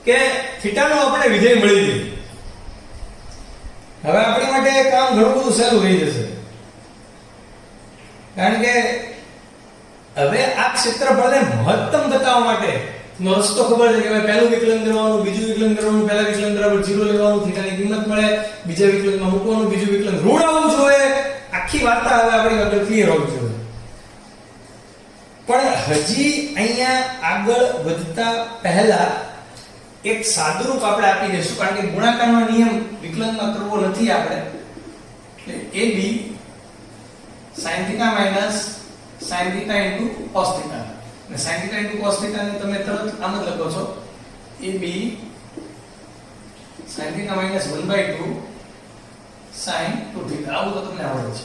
કે થીટા નું આપણે વિધેય મળી ગયું. હવે આપણી માટે કામ ઘણું બધું સહેલું થઈ જશે, કારણ કે હવે આ ક્ષેત્રફળને મહત્તમ બતાવવા માટે નો રસ્તો ખબર છે કે ભાઈ પહેલું વિકલન કરવાનું, બીજું વિકલન કરવાનું, પહેલા વિકલન બરાબર 0 લેવાનું, થીટાની કિંમત મળે, બીજા વિકલનમાં મૂકવાનું, બીજું વિકલન ઋણ આવવું જોઈએ. આખી વાર્તા હવે આપણી આગળ ક્લિયર હોવી જોઈએ. પણ હજી અહીંયા આગળ વધતા પહેલા એક સાદુરૂપ આપણે આપી દઈશું, કારણ કે ગુણાકારનો નિયમ વિકલનમાં કરવો નથી આપણે. એટલે AB sin θ minus sin θ into cos θ. અને sin θ into cos θ ને તમે તરત આમ જ લખો છો AB sin θ minus 1/2 sin 2θ. આવું તો તમને આવડે છે.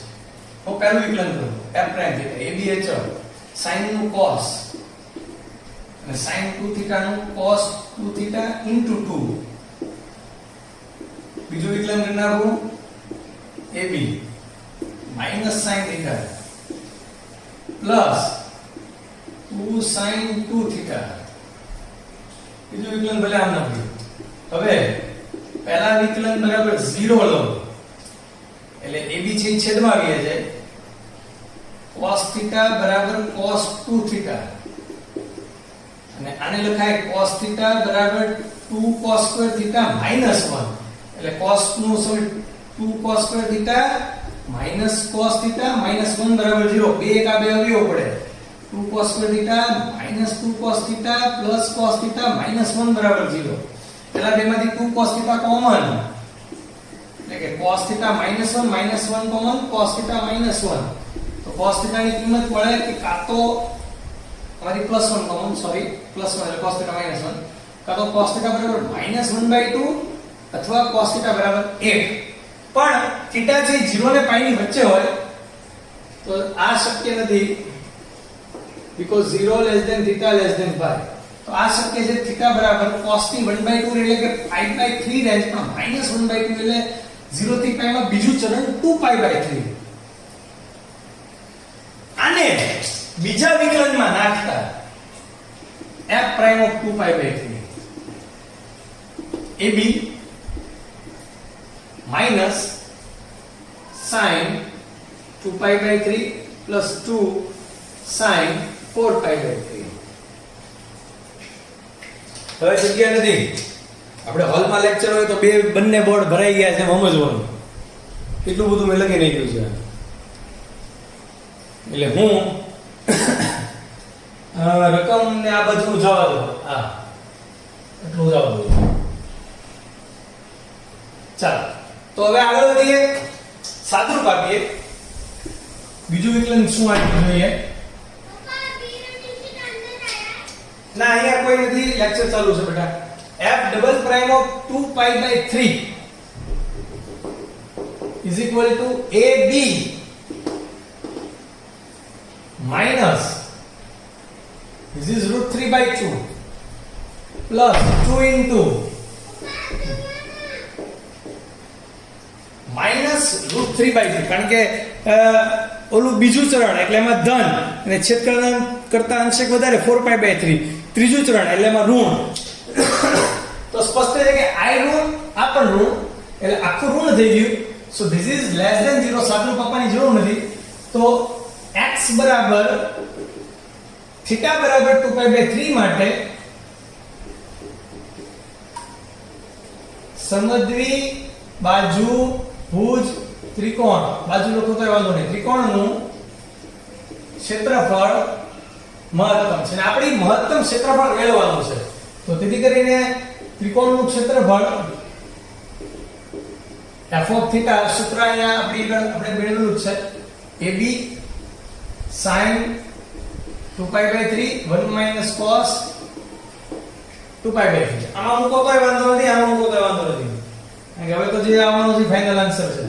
હું પહેલું વિકલન કરું f પ્રાઇમ θ AB અચળ sin નું cos અને sin 2θ નું cos 2θ into 2. બીજું વિકલન કરી નાખું AB minus sin θ plus 2 sin 2θ. બીજું વિકલન ભલે આમ નાખ્યું. હવે પહેલા વિકલન બરાબર 0 લો એટલે AB છે છેદમાં આવી જાય cos θ બરાબર cos 2θ અને આને લખાય cos θ બરાબર 2 cos square θ minus 1 એટલે cos નું સમ 2 cos square θ minus cos θ minus 1 બરાબર 0. બે એક આ બે અવયવ પડે 2 cos square θ minus 2 cos θ plus cos θ minus 1 બરાબર 0. પેલા બેમાંથી 2 cos θ કોમન એટલે કે cos θ minus 1 common cos θ minus 1. તો cos θ ની કિંમત મળે કે કાં તો અમારી plus 1 કોમન સોરી plus 1 એટલે cos θ minus 1 કાં તો cos θ બરાબર -1/2 અથવા cos θ બરાબર 1. પણ θ જે 0 ને π ની વચ્ચે હોય તો આ શક્ય નથી, because 0 less than θ less than π. તો આ શક્ય છે θ બરાબર cos ની 1/2 એટલે કે π/3 રેન્જ, પણ -1/2 એટલે 0 થી π માં બીજું ચરણ 2π/3. આને બીજા વિકલનમાં નાખતા f prime of 2π/3 AB minus sin 2π/3 plus 2 sin 4π/3. હવે જગ્યા નથી, આપણે હોલમાં લેક્ચર હોય તો બંને બોર્ડ ભરાઈ ગયા છે, સમજવાનું કેટલું બધું મેં લખી નાખ્યું છે. એટલે હું રકમ ને આ બધું જવા દો, હા એટલું જવા દો. ચાલો તો હવે આગળ વધીએ, સાદુરૂપ આપીએ. બીજું વિકલન શું આપવું જોઈએ? ના અહીંયા કોઈ નથી, લેક્ચર ચાલુ છે બેટા. f double prime of 2π/3 is equal to AB minus this is √3/2 plus 2 into minus √3/3, કારણ કે ઓલું બીજું ચરણ એટલે એમાં ધન અને છેદ કરતા અંશક વધારે 4π/3, ત્રીજું ચરણ એટલે એમાં ઋણ. તો સ્પષ્ટ છે કે I ઋણ આ પણ ઋણ એટલે આખું ઋણ થઈ ગયું. So this is less than 0, સાદુરૂપ આપવાની જરૂર નથી. તો x બરાબર θ બરાબર 2π/3 માટે સમદ્વી બાજુ ભુજ ત્રિકોણ બાજુ લખો તો વાંધો નહીં, ત્રિકોણનું ક્ષેત્રફળ મહત્તમ છે અને આપણે મહત્તમ ક્ષેત્રફળ મેળવવાનું છે. તો તેથી કરીને ત્રિકોણનું ક્ષેત્રફળ f of theta સૂત્ર અહીંયા આપણે મેળવેલું છે AB sin 2π/3 1 minus cos 2π/3. આમાં મૂકો તોય વાંધો નથી, આમાં મૂકો તોય વાંધો નથી. કારણ કે હવે તો જે આવવાનો છે ફાઇનલ આન્સર છે.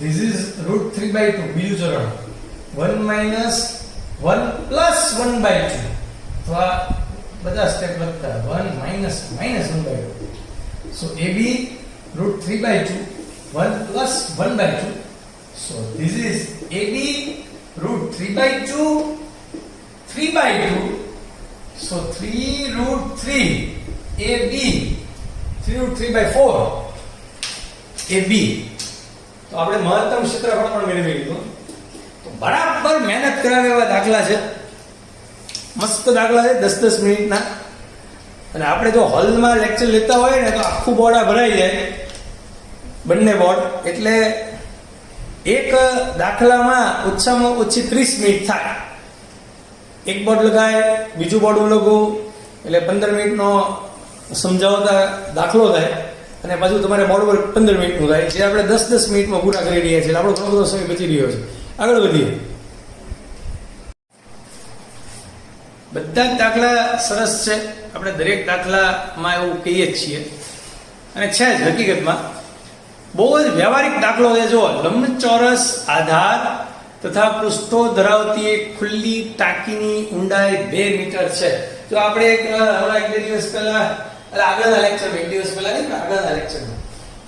This is √3/2 બીજું ચરણ 1 minus 1 plus 1/2. તો આ બધા સ્ટેપ લખતા 1 minus 1/2. So AB √3/2 1 plus 1/2. So this is AB √3/2 3/2. So 3√3 AB 3√3/4 AB. તો આપણે મહત્તમ ક્ષેત્રફળ પણ મેળવી લીધું. તો બરાબર મહેનત કરાવે એવા દાખલા છે, મસ્ત દાખલા છે 10-10 મિનિટના. અને આપણે જો હોલમાં લેક્ચર લેતા હોય ને તો આખું બોર્ડ ભરાઈ જાય, બંને બોર્ડ. એટલે એક દાખલામાં ઓછામાં ઓછી 30 મિનિટ થાય. એક બોર્ડ લગાય, બીજું બોર્ડ લગો, એટલે 15 મિનિટનો સમજાવતા દાખલો થાય અને પાછું તમારે બોર્ડ પર 15 મિનિટનું થાય, જે આપણે 10-10 મિનિટમાં પૂરા કરી રહ્યા છીએ. આપણો ઘણો બધો સમય બચી રહ્યો છે. આગળ વધીએ. બધા જ દાખલા સરસ છે, આપણે દરેક દાખલામાં એવું કહીએ જ છીએ અને છે જ હકીકતમાં. બહુ જ વ્યવહારિક દાખલો છે. જો લંબચોરસ આધાર તથા પૃષ્ઠો ધરાવતી એક ખુલ્લી ટાંકીની ઊંડાઈ 2 મીટર છે. જો આપણે એક બે દિવસ પહેલા, આગળના લેક્ચરમાં, એક દિવસ પહેલા નહીં, આગળના લેક્ચરમાં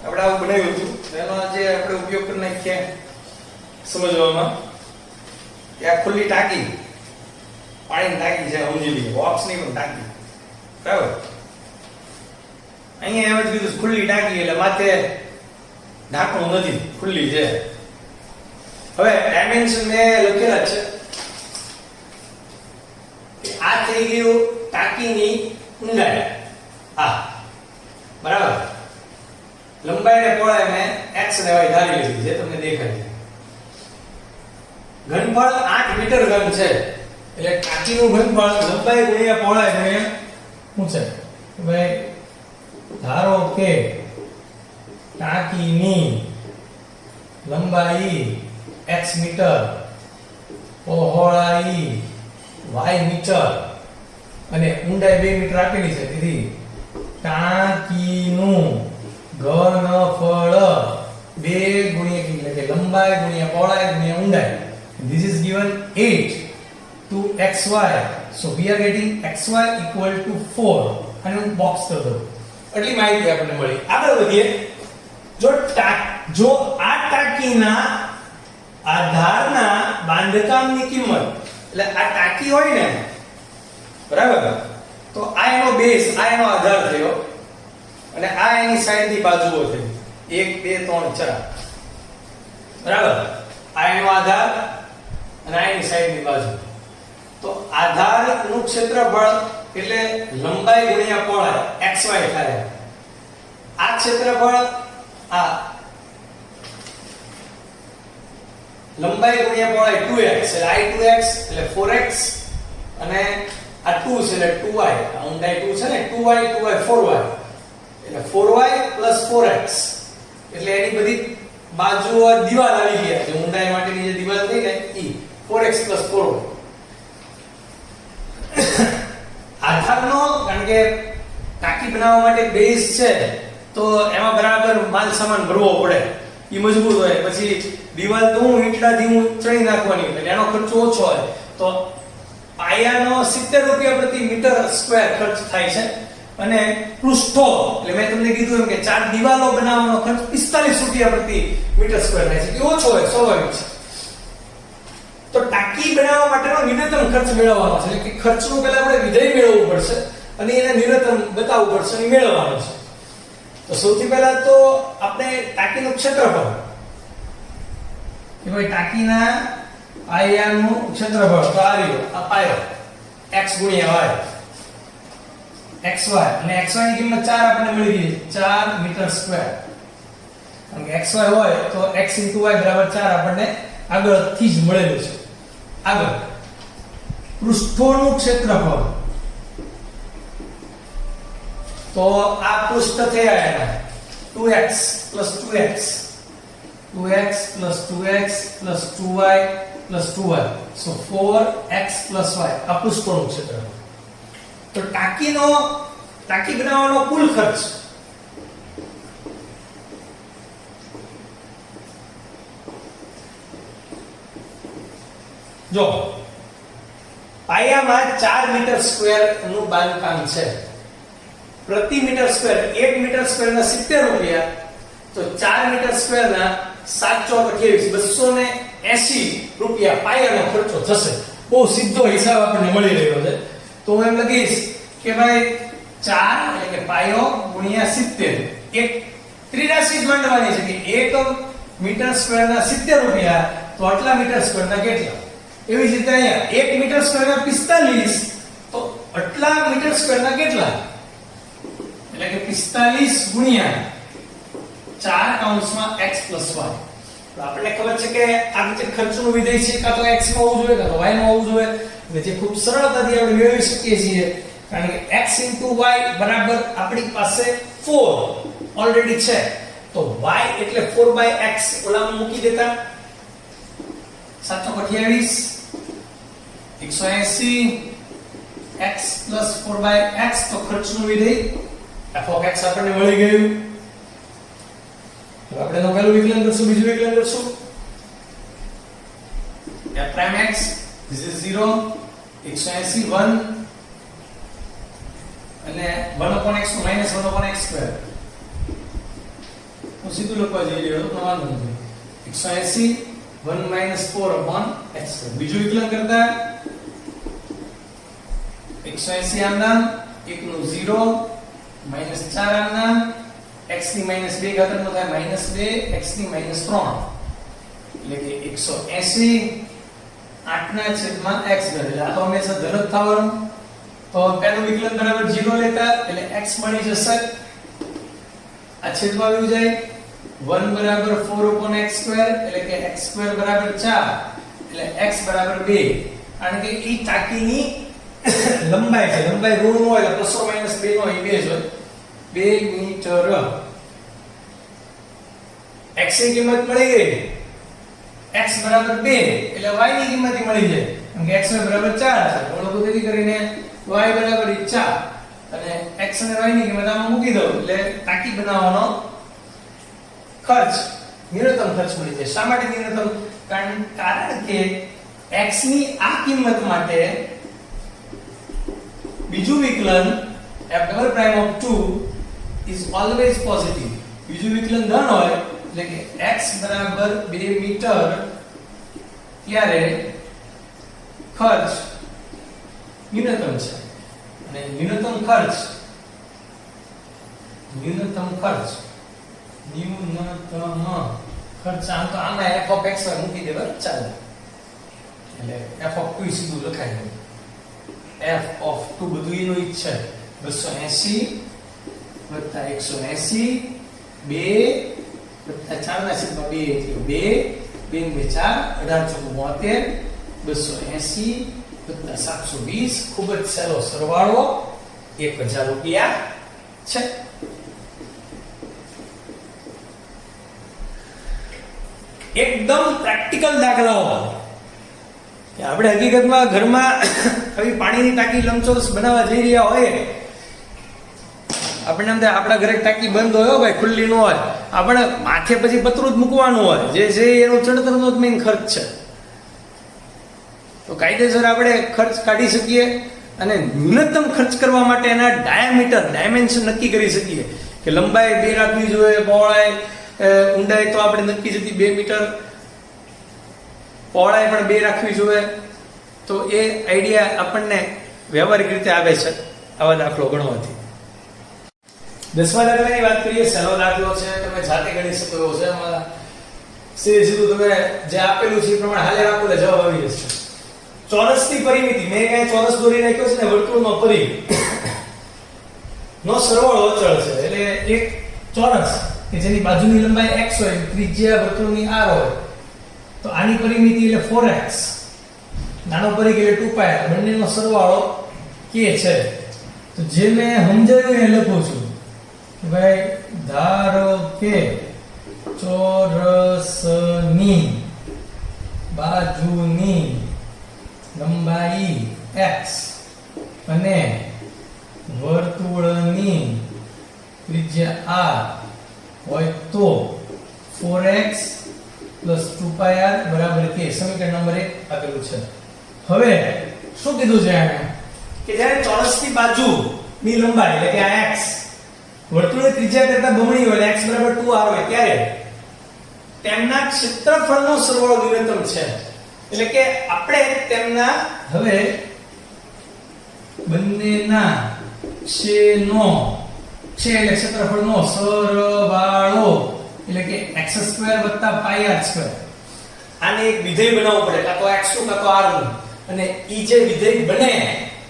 આપણે આવું બનાવ્યું હતું. એનો જે આપણે ઉપયોગ કરી નાખીએ સમજવામાં કે આ ખુલ્લી ટાંકી, પાણીની ટાંકી છે, સમજી લઈએ. બોક્સ નહીં પણ ટાંકી, બરાબર. અહીંયા એમ જ કીધું ખુલ્લી ટાંકી એટલે માથે ઢાંકણું નથી, ખુલ્લી છે. હવે ડાયમેન્શન મેં લખેલા છે. આ થઈ ગયું ટાંકીની ઊંડાઈ, આ બરાબર. લંબાઈ ને પહોળાઈ મેં x અને y ધારી લીધી છે, તમને દેખાય છે. ઘનફળ 8 મીટર ઘન છે, એટલે ટાંકીનું ઘનફળ લંબાઈ ગુણ્યા પહોળાઈ ગુણ્યા ઊંચાઈ. ભાઈ ધારો કે ટાંકીની લંબાઈ x મીટર, પહોળાઈ y મીટર અને ઊંડાઈ 2 મીટર આપેલી છે. તેથી ટાંકીનું ઘનફળ 2 ગુણ્યા એટલે કે લંબાઈ ગુણ્યા પહોળાઈ ગુણ્યા ઊંડાઈ. This is given 8 to xy. So we are getting xy equal to 4. અને હું બોક્સ કરી દઉં. એટલી માહિતી આપણને મળી. આગળ વધીએ. જો આ ટાંકીના આધારના બાંધકામની કિંમત, એટલે આ ટાંકી હોય ને, બરાબર, તો આ એનો બેઝ, આ એનો આધાર થયો અને આ એની સાઈડની બાજુઓ થઈ 1 2 3 4, બરાબર. આ એનો આધાર અને આ એની સાઈડની બાજુ. તો આધારનું ક્ષેત્રફળ એટલે લંબાઈ ગુણ્યા પહોળાઈ xy થાય. આ ક્ષેત્રફળ આ લંબાઈ ગુણ્યા પહોળાઈ 2x એટલે I2x એટલે 4x અને આ 2 છે એટલે 2y. આ ઊંડાઈ 2 છે ને, 2y 4y એટલે 4y 4x. એટલે એની બધી બાજુઓ દીવાલ આવી ગયા છે. ઊંડાઈ માટેની જે દીવાલ થઈ ને એ 4x 4y. આધારનો, કારણ કે ટાંકી બનાવવા માટે બેઝ છે તો એમાં બરાબર માલ સામાન ભરવો પડે, એ મજબૂત હોય. પછી દીવાલ તો હું ઈંટડાથી હું ચણી નાખવાની, એટલે એનો ખર્ચો ઓછો હોય. તો પાયાનો 70 રૂપિયા પ્રતિ મીટર સ્ક્વેર ખર્ચ થાય છે અને પૃષ્ઠો, એટલે મેં તમને કીધું એમ કે 4 દીવાલો બનાવવાનો ખર્ચ 45 રૂપિયા પ્રતિ મીટર સ્ક્વેર થાય છે, કે ઓછો હોય, સ્વાભાવિક છે. તો ટાંકી બનાવવા માટેનો ન્યૂનતમ ખર્ચ મેળવવાનો છે, એટલે કે ખર્ચનું પહેલા આપણે વિધેય મેળવવું પડશે અને એને ન્યૂનતમ બતાવવું પડશે અને મેળવવાનું છે. તો સૌથી પહેલા તો આપણે ટાંકીનું ક્ષેત્રફળ, કે ભાઈ ટાંકીના પાયાનું ક્ષેત્રફળ તો આ રહ્યો, આ પાયો x ગુણ્યા y xy, અને xy ની કિંમત 4 આપણને મળી ગઈ, 4 મીટર સ્ક્વેર. કારણ કે xy હોય તો x * y બરાબર 4 આપણને આગળથી જ મળેલું છે. આગળ પૃષ્ઠોનું ક્ષેત્રફળ, તો આ પૃષ્ઠ થયા એના 2x + 2x 2x + 2x + 2y + 2y, so 4x + y આ પૃષ્ઠોનું ક્ષેત્રફળ. તો ટાંકી બનાવવાનો કુલ ખર્ચ જો પાયામાં 4 મીટર સ્ક્વેર નું બાંધકામ છે. પ્રતિ મીટર સ્ક્વેર 1 મીટર સ્ક્વેર ના 70 રૂપિયા, તો 4 મીટર સ્ક્વેર ના 7 ચોક 28 280 રૂપિયા પાયાનો ખર્ચો થશે. બહુ સીધો હિસાબ આપણને મળી રહ્યો છે. તો હું એમ લખીશ કે ભાઈ 4 એટલે કે પાયો ગુણ્યા 70, એક ત્રિરાશી જ માંડવાની છે કે 1 મીટર સ્ક્વેર ના 70 રૂપિયા, તો આટલા મીટર સ્ક્વેર ના કેટલા. એવી જ રીતે અહીંયા 1 મીટર સ્ક્વેર ના 45, તો આટલા મીટર સ્ક્વેર ના કેટલા, એટલે કે 45 ગુણ્યા 4 કૌંસમાં x + y. તો આપણને ખબર છે કે આ રીતે ખર્ચનું વિધેય છે કાં તો x માં હોવું જોઈએ કાં તો y માં હોવું જોઈએ, એટલે જે ખૂબ સરળતાથી આપણે મેળવી શકીએ છીએ. કારણ કે x * y બરાબર આપણી પાસે 4 ઓલરેડી છે, તો y એટલે 4/x ઓલામાં મૂકી દેતા 728 180 x + 4/x, તો ખર્ચનું વિધેય f of x આપણને મળી ગયું. હવે આપણે એનું પહેલું વિકલન કરશું, બીજું વિકલન કરશું. f'(x) this is 0 180 1 અને 1/x નું -1/x². હું સીધું લખવા જઈ રહ્યો તો વાંધો નથી. 180 1 - 4/x². બીજું વિકલન કરતા 180 આમ નામ 1 નું 0 -4 આમ નામ x ની -2 ઘાતાંકનો થાય -2 x ની -3, એટલે કે 180 8/x². એટલે આ તો હંમેશા ધન જ થવાનું. તો પહેલું વિકલન બરાબર 0 લેતા એટલે x મળી જશે, આ છેદમાં આવી જાય. 1 બરાબર 4/x², એટલે કે x² બરાબર 4, એટલે x બરાબર 2. કારણ કે ઈ ટાંકીની લંબાઈ છે. લંબાઈ ઋણ હોય એટલે ±2 નો ઈ 2 જ હોય. 2 મીટર. x ની કિંમત મળી ગઈ, x બરાબર 2, એટલે y ની કિંમત મળી જાય. કારણ કે x બરાબર 4 છે. ઓળખો તેથી કરીને y બરાબર 4 અને x અને y ની કિંમત આમાં મૂકી દો એટલે ટાંકી બનાવવાનો ખર્ચ ન્યૂનતમ ખર્ચ મળી જાય. શા માટે ન્યૂનતમ? કારણ કે x ની આ કિંમત માટે બીજું વિકલન f'(2) is always positive. બીજું વિકલન ધન હોય એટલે કે x બરાબર 2 મીટર ત્યારે ખર્ચ ન્યૂનતમ છે. અને ન્યૂનતમ ખર્ચ આમ તો આમાં f of x મૂકી દેવા ચાલે, એટલે f of 2 સીધું લખાઈ ગયું. f of 2 બધું એનું જ છે. 280 + 180 2 + 4/2 એટલે 2 2 × 4 18 280 + 720, ખૂબ જ સહેલો સરવાળો 1000 રૂપિયા છે. એકદમ પ્રેક્ટિકલ દાખલાઓ કે આપણે હકીકતમાં ઘરમાં આવી પાણીની ટાંકી લંબચોરસ બનાવવા જઈ રહ્યા હોય, આપણે એમ થાય આપણા ઘરે ટાંકી બંધ હોય ભાઈ, ખુલ્લી ન હોય, આપણે માથે પછી પતરું જ મૂકવાનું હોય, જે છે એનું ચણતરનો જ મેઇન ખર્ચ છે. તો કાયદેસર આપણે ખર્ચ કાઢી શકીએ અને ન્યૂનતમ ખર્ચ કરવા માટે એના ડાયમેન્શન નક્કી કરી શકીએ કે લંબાઈ 2 રાખવી જોઈએ, પહોળાઈ ઊંડાઈ તો આપણે નક્કી હતી 2 મીટર, પહોળાઈ પણ 2 રાખવી જોઈએ. તો એ આઈડિયા આપણને વ્યવહારિક રીતે આવે છે આવા દાખલો ગણવાથી. 10મા દાખલાની વાત કરીએ. સહેલો દાખલો છે, તમે જાતે ગણી શકો એવો છે. એમાં સીધું તમે જે આપેલું છે એ પ્રમાણે હાલે રાખો એટલે જવાબ આવી જશે. ચોરસની પરિમિતિ, મેં કઈ ચોરસ દોરી નાખ્યો છે ને, વર્તુળનો પરિઘ નો સરવાળો અચળ છે. એટલે એક ચોરસ કે જેની બાજુની લંબાઈ x હોય, ત્રિજ્યા વર્તુળની r હોય, તો આની પરિમિતિ એટલે 4x, નાનો પરિઘ એટલે 2π, બંનેનો સરવાળો k છે. તો જે મેં સમજાવ્યું એ લખું છું કે ભાઈ ધારો કે ચોરસની બાજુની લંબાઈ x અને વર્તુળની ત્રિજ્યા r હોય તો 4x 2πr બરાબર k. સમીકરણ નંબર 1 આપેલું છે. હવે શું કીધું છે આને કે જ્યારે ચોરસની બાજુની લંબાઈ એટલે કે આ x વર્તુળની ત્રિજ્યા કરતા બમણી હોય x બરાબર 2r હોય ત્યારે તેમના ક્ષેત્રફળનો સરવાળો ન્યૂનતમ છે. એટલે કે આપણે તેમના હવે બંનેના ક્ષેનો ક્ષે એટલે ક્ષેત્રફળનો સરવાળો એટલે કે x² πr². આને એક વિધેય બનાવવું પડે, કાં તો x નું કાં તો r નું, અને ઈ જે વિધેય બને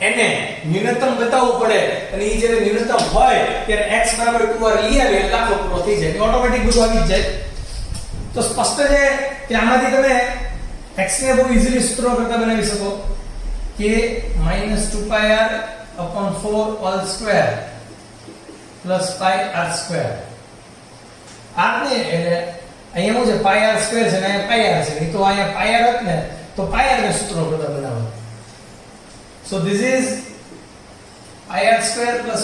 એને ન્યૂનતમ બતાવવું પડે, અને ઈ જ્યારે ન્યૂનતમ હોય ત્યારે x 2r લઈ આવે એટલે દાખલો પૂરો થઈ જાય. ઓટોમેટિક બધું આવી જ જાય. તો સ્પષ્ટ છે કે આમાંથી તમે x ને બહુ ઈઝીલી સૂત્રો કરતા બનાવી શકો કે -2πr/4 2 πr². r ને એટલે અહીંયા શું છે πr² છે ને અહીંયા πr છે. તો અહીંયા πr હોત ને તો πr ને સૂત્રો કરતા બનાવો. So this is πr² +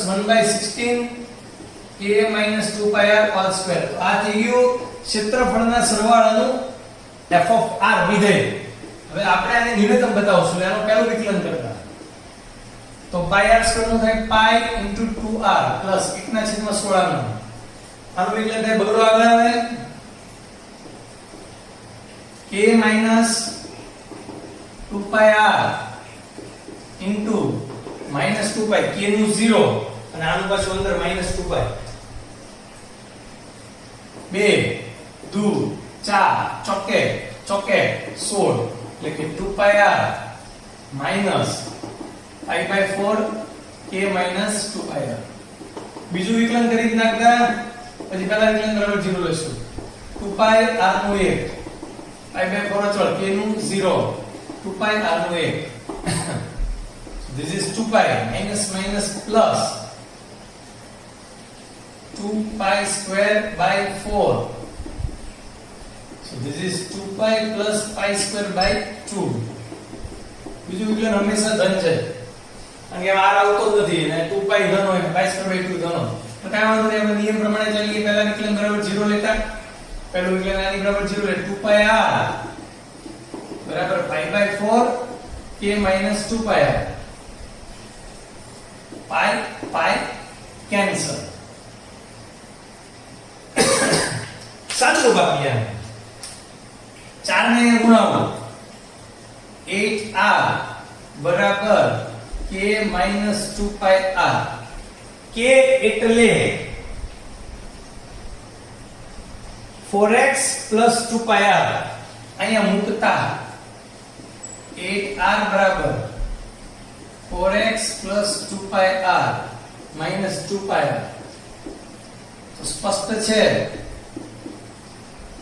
1/16 a - 2πr². તો આ થઈ ગયું ક્ષેત્રફળના સરવાળાનું f of r વિધેય. હવે આપણે આને ન્યૂનતમ બતાવશું. એનો પહેલું વિકલન કરતા તો πr² નું થાય π * 2r + 1/16. આનું વિકલન થાય બગડો આગળ આવે k - 2πr into -2π, k નું 0 અને આનું પાછું અંદર -2π. 2 2 4 ચોકે ચોકે 16 એટલે કે 2πr -π/4 k - 2πr. બીજું વિકલન કરી નાખતા પછી પહેલા વિકલન બરાબર 0 લેશું. 2π r નું 1 π/4 અચળ k નું 0 2π r નું 1. This is 2π minus plus 2π²/4. So this is 2π plus π²/2. બીજું વિકલન હંમેશા ધન છે કારણ કે r આવતો જ નથી અને 2π ધન હોય ને π²/2 ધન હોય. તો કાંઈ વાંધો નહીં, આપણે નિયમ પ્રમાણે ચાલીએ. પહેલા વિકલન બરાબર 0 લેતા, પહેલું વિકલન આની બરાબર 0 લે 2πr બરાબર π/4 k - 2πr. પાઈ કેન્સલ. સાદું બાકી 4 ને ગુણાવો 8r બરાબર k - 2πr. k એટલે 4x + 2πr. અહીંયા મૂકતા 8r બરાબર 4x + 2πr - 2πr. તો સ્પષ્ટ છે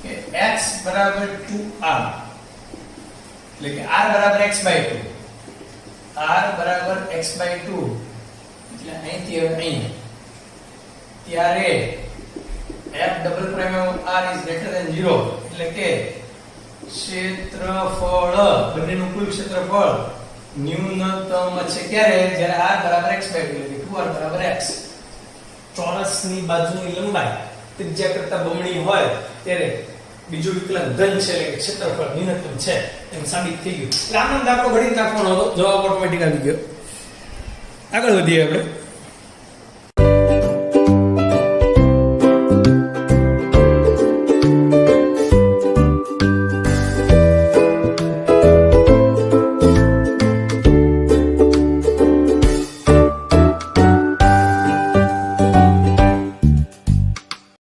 કે x બરાબર 2r એટલે કે r બરાબર x/2. r બરાબર x/2 એટલે અહીંથી હવે અહીં ત્યારે f double prime of r is greater than 0 એટલે કે ક્ષેત્રફળ બંનેનું કુલ ક્ષેત્રફળ ન્યૂનતમ છે ક્યારે? જ્યારે r બરાબર x/2 એટલે કે 2r બરાબર x. ચોરસની બાજુની લંબાઈ ત્રિજ્યા કરતા બમણી હોય ત્યારે બીજું વિકલન ધન છે એટલે કે ક્ષેત્રફળ ન્યૂનતમ છે એમ સાબિત થઈ ગયું. એટલે આનો દાખલો ગણિત નાખવાનો હતો, જવાબ ઓટોમેટિક આવી ગયો. આગળ વધીએ આપણે.